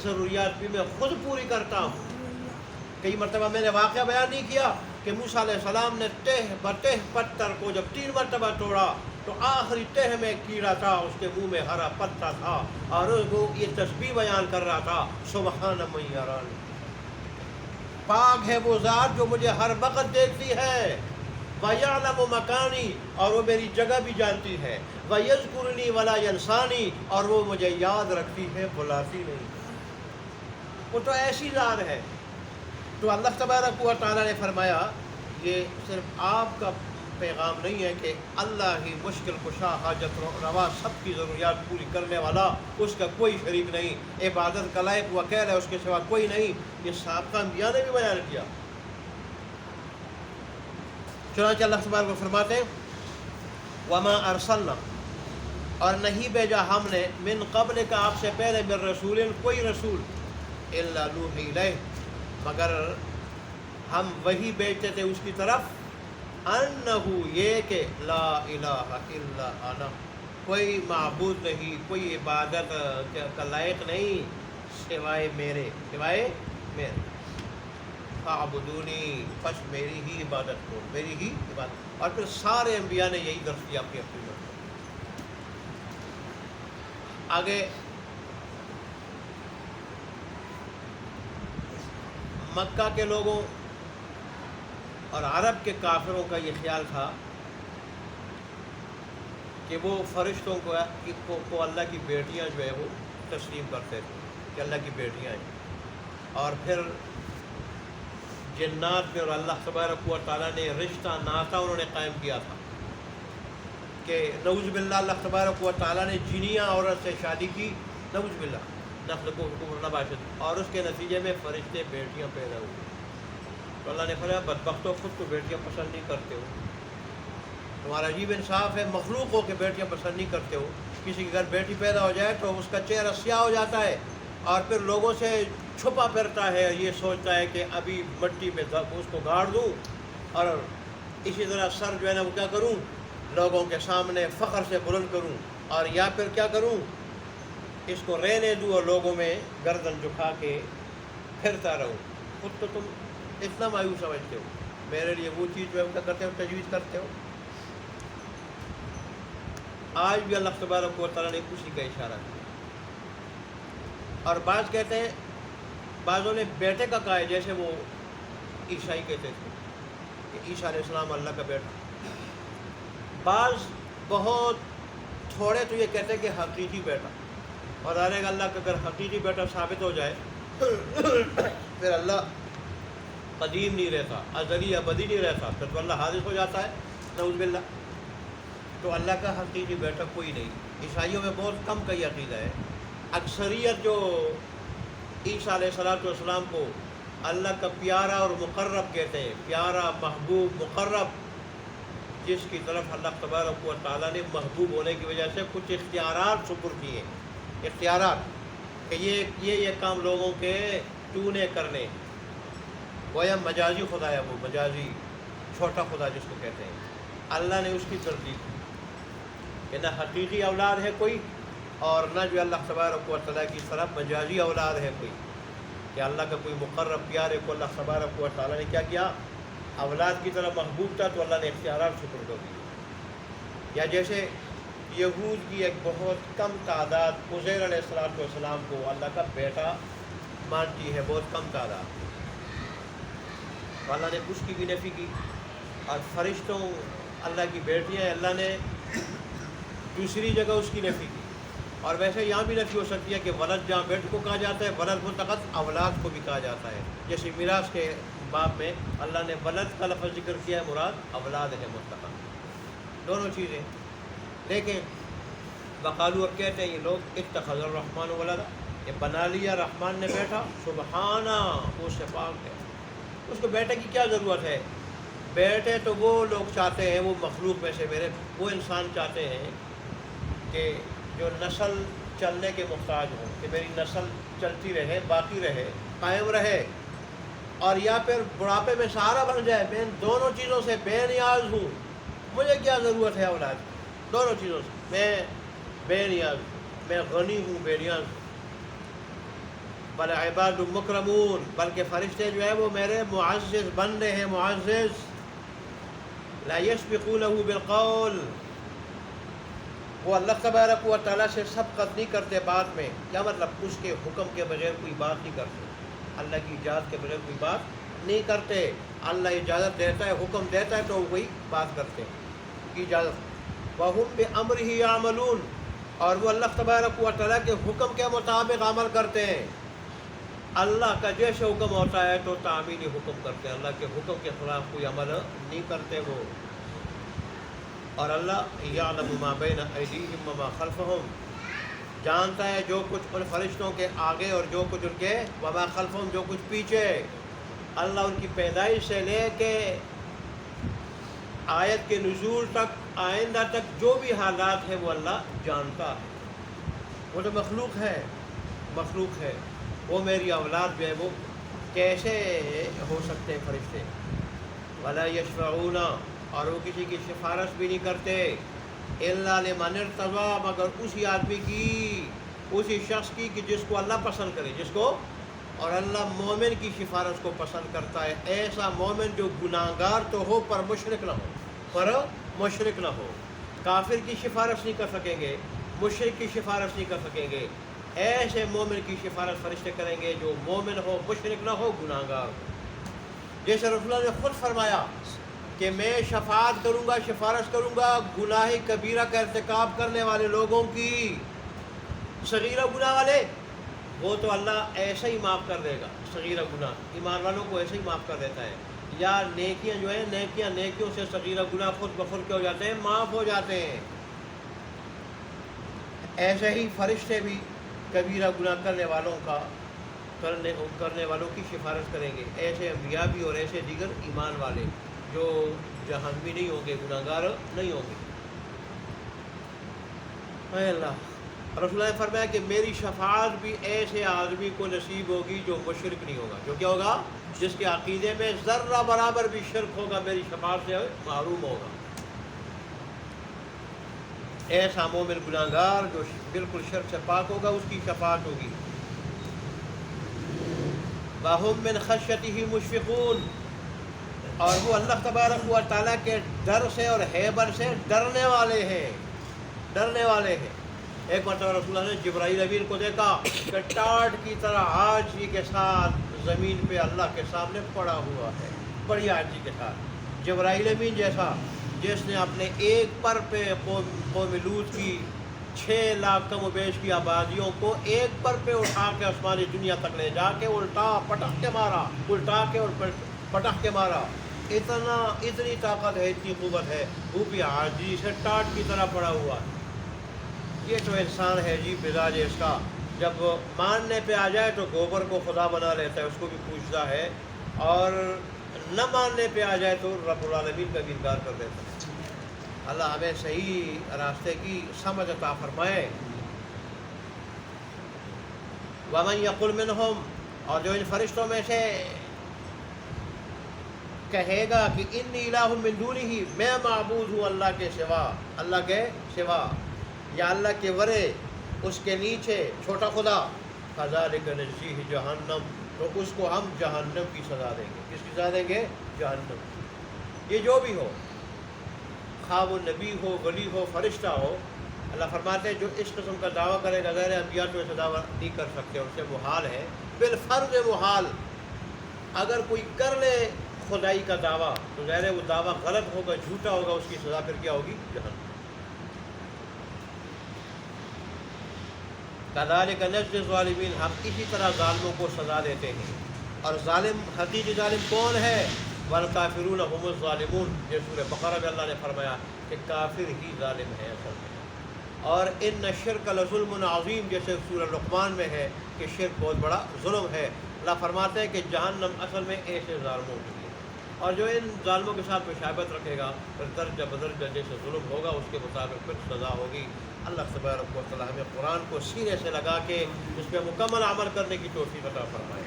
ضروریات بھی میں خود پوری کرتا ہوں۔ کئی مرتبہ میں نے واقعہ بیان نہیں کیا کہ موسیٰ علیہ السلام نے تہ بتہ پتھر کو جب 3 مرتبہ توڑا تو آخری تہ میں کیڑا تھا، اس کے منہ میں ہرا پتا تھا، اور وہ یہ تسبیح بیان کر رہا تھا، سبحان من یرانی، پاک ہے وہ ذات جو مجھے ہر وقت دیکھتی ہے، وَيَعْلَمُ مَكَانِي، اور وہ میری جگہ بھی جانتی ہے، وَيَذْكُرُنِي وَلَا يَنْسَانِي، اور وہ مجھے یاد رکھتی ہے، بلاتی نہیں۔ وہ تو ایسی ذات ہے۔ تو اللہ تبارک و تعالیٰ نے فرمایا یہ صرف آپ کا پیغام نہیں ہے کہ اللہ ہی مشکل کشا، حاجت روا، سب کی ضروریات پوری کرنے والا، اس کا کوئی شریک نہیں، عبادت کا لائق وکیل ہے، اس کے سوا کوئی نہیں۔ یہ سابقہ انبیاء نے بھی بیان کیا۔ چنانچہ اللہ تبارک و فرماتے ہیں وَمَا أَرْسَلْنَا، اور نہیں بھیجا ہم نے، من قبل کا آپ سے پہلے، من رسول، کوئی رسول، إِلَّا نُوحِي إِلَيْهِ، مگر ہم وہی بھیجتے تھے اس کی طرف، انہو، یہ کہ لا الہ الا انا، کوئی معبود نہیں، کوئی عبادت کا لائق نہیں سوائے میرے، سوائے میرے، فاعبدونی، بس میری ہی عبادت کرو، میری ہی عبادت۔ اور پھر سارے انبیاء نے یہی درس دیا اپنی اپنی بات۔ آگے مکہ کے لوگوں اور عرب کے کافروں کا یہ خیال تھا کہ وہ فرشتوں کو اللہ کی بیٹیاں جو ہے وہ تسلیم کرتے تھے کہ اللہ کی بیٹیاں ہیں، اور پھر جنات میں اور اللہ تبارک و تعالیٰ نے رشتہ ناتا انہوں نے قائم کیا تھا کہ نعوذ باللہ اللہ تبارک و تعالیٰ نے جنیاں عورت سے شادی کی، نعوذ باللہ، نسل کو حکم نباشت، اور اس کے نتیجے میں فرشتے بیٹیاں پیدا ہوئی۔ تو اللہ نے فرمایا بدبختوں، خود کو بیٹیاں پسند نہیں کرتے ہو، تمہارا عجیب انصاف ہے، مخلوق ہو کہ بیٹیاں پسند نہیں کرتے ہو۔ کسی کے گھر بیٹی پیدا ہو جائے تو اس کا چہرہ سیاہ ہو جاتا ہے، اور پھر لوگوں سے چھپا پھرتا ہے، یہ سوچتا ہے کہ ابھی مٹی میں اس کو گاڑ دوں، اور اسی طرح سر جو ہے نا وہ کیا کروں، لوگوں کے سامنے فخر سے بلند کروں، اور یا پھر کیا کروں، اس کو رہنے دوں اور لوگوں میں گردن جھکا کے پھرتا رہوں۔ خود تو تم اتنا مایوس سمجھتے ہو، میرے لیے وہ چیز جو ہے کیا کرتے ہو، تجویز کرتے ہو۔ آج بھی اللہ تبارک و تعالیٰ نے اسی کا اشارہ کیا، اور بعض کہتے ہیں، بعضوں نے بیٹے کا کہا ہے، جیسے وہ عیسائی کہتے تھے کہ عیسیٰ علیہ السلام اللہ کا بیٹا۔ بعض بہت تھوڑے تو یہ کہتے ہیں کہ حقیقی بیٹا، اور اللہ کا اگر حقیقی بیٹا ثابت ہو جائے پھر اللہ قدیم نہیں رہتا، ازلی ابدی نہیں رہتا، پھر تو اللہ حادث ہو جاتا ہے، نعوذ باللہ۔ تو اللہ کا حقیقی بیٹا کوئی نہیں۔ عیسائیوں میں بہت کم کا یہ عقیدہ ہے۔ اکثریت جو عیسیٰ علیہ السلام کو اللہ کا پیارا اور مقرب کہتے ہیں، پیارا، محبوب، مقرب، جس کی طرف اللہ تبارک و تعالیٰ نے محبوب ہونے کی وجہ سے کچھ اختیارات سپرد کیے، اختیارات کہ یہ کام لوگوں کے تو نے کرنے، گویا مجازی خدا ہے، وہ مجازی چھوٹا خدا جس کو کہتے ہیں۔ اللہ نے اس کی تردید کی کہ نہ حقیقی اولاد ہے کوئی، اور نہ جو اللہ تبارک و تعالیٰ کی طرف مجازی اولاد ہے کوئی، کہ اللہ کا کوئی مقرب پیارے کو اللہ تبارک و تعالیٰ نے کیا کیا، اولاد کی طرف محبوب تھا تو اللہ نے اختیارات سپرد کر دیے۔ یا جیسے یہود کی ایک بہت کم تعداد عزیر علیہ السلام کو اللہ کا بیٹا مانتی ہے، بہت کم تعداد، تو اللہ نے اس کی بھی نفی کی۔ اور فرشتوں اللہ کی بیٹیاں ہیں، اللہ نے دوسری جگہ اس کی نفی کی۔ اور ویسے یہاں بھی نفی ہو سکتی ہے کہ ولد جہاں بیٹے کو کہا جاتا ہے، ولد مطلق اولاد کو بھی کہا جاتا ہے، جیسے میراث کے باب میں اللہ نے ولد کا لفظ ذکر کیا ہے، مراد اولاد ہے مطلق، دونوں چیزیں۔ لیکن وقالو، اب کہتے ہیں یہ لوگ، اتخذ الرحمن ولدا، یہ بنا لیا رحمان نے بیٹا، سبحانہ، وہ سے پاک ہے، اس کو بیٹے کی کیا ضرورت ہے؟ بیٹے تو وہ لوگ چاہتے ہیں، وہ مخلوق میں سے میرے وہ انسان چاہتے ہیں کہ جو نسل چلنے کے محتاج ہوں، کہ میری نسل چلتی رہے، باقی رہے، قائم رہے، اور یا پھر بڑھاپے میں سہارا بن جائے۔ میں ان دونوں چیزوں سے بے نیاز ہوں، مجھے کیا ضرورت ہے اولاد کی؟ دونوں چیزوں سے میں بے نیاز ہوں، میں غنی ہوں، بے نیاز ہوں۔ بل عباد مکرمون، بلکہ فرشتے جو ہے وہ میرے معزز بندے ہیں، معزز. لا یسبقونہ بالقول، وہ اللہ تبارک و تعالیٰ سے سبقت نہیں کرتے بات میں. کیا مطلب؟ اس کے حکم کے بغیر کوئی بات نہیں کرتے، اللہ کی اجازت کے بغیر کوئی بات نہیں کرتے. اللہ اجازت دیتا ہے، حکم دیتا ہے تو وہی بات کرتے ہیں اجازت. وَهُمْ بِأَمْرِهِ يَعْمَلُونَ، اور وہ اللہ تبارک و تعالیٰ کے حکم کے مطابق عمل کرتے ہیں. اللہ کا جیسے حکم ہوتا ہے تو تعمیلی حکم کرتے ہیں، اللہ کے حکم کے خلاف کوئی عمل نہیں کرتے وہ. اور اللہ یعلم ما بین ایدیہم وما خلفہم، جانتا ہے جو کچھ ان فرشتوں کے آگے اور جو کچھ ان کے وما خلفہم، جو کچھ پیچھے. اللہ ان کی پیدائش سے لے کے آیت کے نزول تک، آئندہ تک جو بھی حالات ہیں وہ اللہ جانتا ہے. وہ تو مخلوق ہے، مخلوق ہے. وہ میری اولاد جو ہے وہ کیسے ہو سکتے ہیں فرشتے؟ ولا یشفعون، اور وہ کسی کی سفارش بھی نہیں کرتے. الا لمن ارتضی، مگر اسی آدمی کی، اسی شخص کی کہ جس کو اللہ پسند کرے، جس کو. اور اللہ مومن کی سفارش کو پسند کرتا ہے، ایسا مومن جو گناہگار تو ہو پر مشرک نہ ہو، پر مشرک نہ ہو. کافر کی سفارش نہیں کر سکیں گے، مشرک کی سفارش نہیں کر سکیں گے. ایسے مومن کی سفارش فرشتے کریں گے جو مومن ہو، مشرک نہ ہو، گناہگار ہو. جیسے رسول اللہ نے خود فرمایا کہ میں شفاعت کروں گا، سفارش کروں گا گناہ کبیرہ کا ارتکاب کرنے والے لوگوں کی. صغیرہ گناہ والے وہ تو اللہ ایسے ہی معاف کر دے گا، صغیرہ گناہ ایمان والوں کو ایسے ہی معاف کر دیتا ہے. یا نیکیاں جو ہیں، نیکیوں سے صغیرہ گناہ خود بخود کے ہو جاتے ہیں، معاف ہو جاتے ہیں. ایسے ہی فرشتے بھی کبیرہ گناہ کرنے والوں کی سفارش کریں گے. ایسے انبیاء بھی اور ایسے دیگر ایمان والے جو جہنمی نہیں ہوں گے، گناہگار نہیں ہوں گے. اے اللہ، رسول اللہ نے فرمایا کہ میری شفاعت بھی ایسے آدمی کو نصیب ہوگی جو مشرک نہیں ہوگا. جو کیا ہوگا؟ جس کے عقیدے میں ذرہ برابر بھی شرک ہوگا، میری شفاعت سے محروم ہوگا. ایسا مومن گناہگار جو بالکل شرک سے پاک ہوگا، اس کی شفاعت ہوگی. وَهُمْ مِنْ خَشْيَتِهِ مُشْفِقُونَ، اور وہ اللہ تبارک و تعالیٰ کے ڈر سے اور ہیبت سے ڈرنے والے ہیں، ڈرنے والے ہیں. ایک مرتبہ رسول اللہ نے جبرائیل امین کو دیکھا کہ ٹاٹ کی طرح عاجزی کے ساتھ زمین پہ اللہ کے سامنے پڑا ہوا ہے، بڑی عاجزی کے ساتھ. جبرائیل امین جیسا جس نے اپنے ایک پر پہ قوم لوط کی 6 لاکھ کم و بیش کی آبادیوں کو ایک پر پہ اٹھا کے آسمانی دنیا تک لے جا کے الٹا پٹک کے مارا، الٹا کے اور پٹک کے مارا. اتنی طاقت ہے، اتنی قوت ہے، وہ بھی عاجزی سے ٹاٹ کی طرح پڑا ہوا ہے. یہ تو انسان ہے جی، مزاج ہے اس کا. جب ماننے پہ آ جائے تو گوبر کو خدا بنا لیتا ہے، اس کو بھی پوچھتا ہے، اور نہ ماننے پہ آ جائے تو رب العالمین کا بھی انکار کر دیتا ہے. اللہ ہمیں صحیح راستے کی سمجھ عطا فرمائے. وَمَن يَقُلْ مِنْهُمْ، اور جو ان فرشتوں میں سے کہے گا کہ انی الہ من دونہ، میں معبود ہوں اللہ کے سوا، اللہ کے سوا یا اللہ کے ورے، اس کے نیچے چھوٹا خدا، فَذَلِكَ نَجْزِيهِ جہنم، تو اس کو ہم جہنم کی سزا دیں گے. کس کی سزا دیں گے؟ جہنم. یہ جو بھی ہو، خواہ وہ نبی ہو، ولی ہو، فرشتہ ہو، اللہ فرماتے ہیں جو اس قسم کا دعویٰ کرے گا، غیر انبیاء تو ایسا دعویٰ نہیں کر سکتے، اس سے محال ہے، بالفرض محال. اگر کوئی کر لے خدائی کا دعویٰ تو ظاہر ہے وہ دعویٰ غلط ہوگا، جھوٹا ہوگا، اس کی سزا پھر کیا ہوگی؟ جہنم. کذالک نجزی الظالمین، ہم اسی طرح ظالموں کو سزا دیتے ہیں. اور ظالم، حقیقی ظالم کون ہے؟ والکافرون هم الظالمون، یہ سورہ بقرہ میں اللہ نے فرمایا کہ کافر ہی ظالم ہے اصل میں. اور ان الشرک لظلم عظیم، جیسے سورہ لقمان میں ہے کہ شرک بہت بڑا ظلم ہے. اللہ فرماتے ہیں کہ جہنم اصل میں ایسے ظالموں کے لیے، اور جو ان ظالموں کے ساتھ مشابہت رکھے گا پھر درجہ بدرجہ جیسے ظلم ہوگا اس کے مطابق پھر سزا ہوگی. اللہ تبارک و تعالی ہمیں قرآن کو سینے سے لگا کے اس پہ مکمل عمل کرنے کی توفیق عطا فرمائے.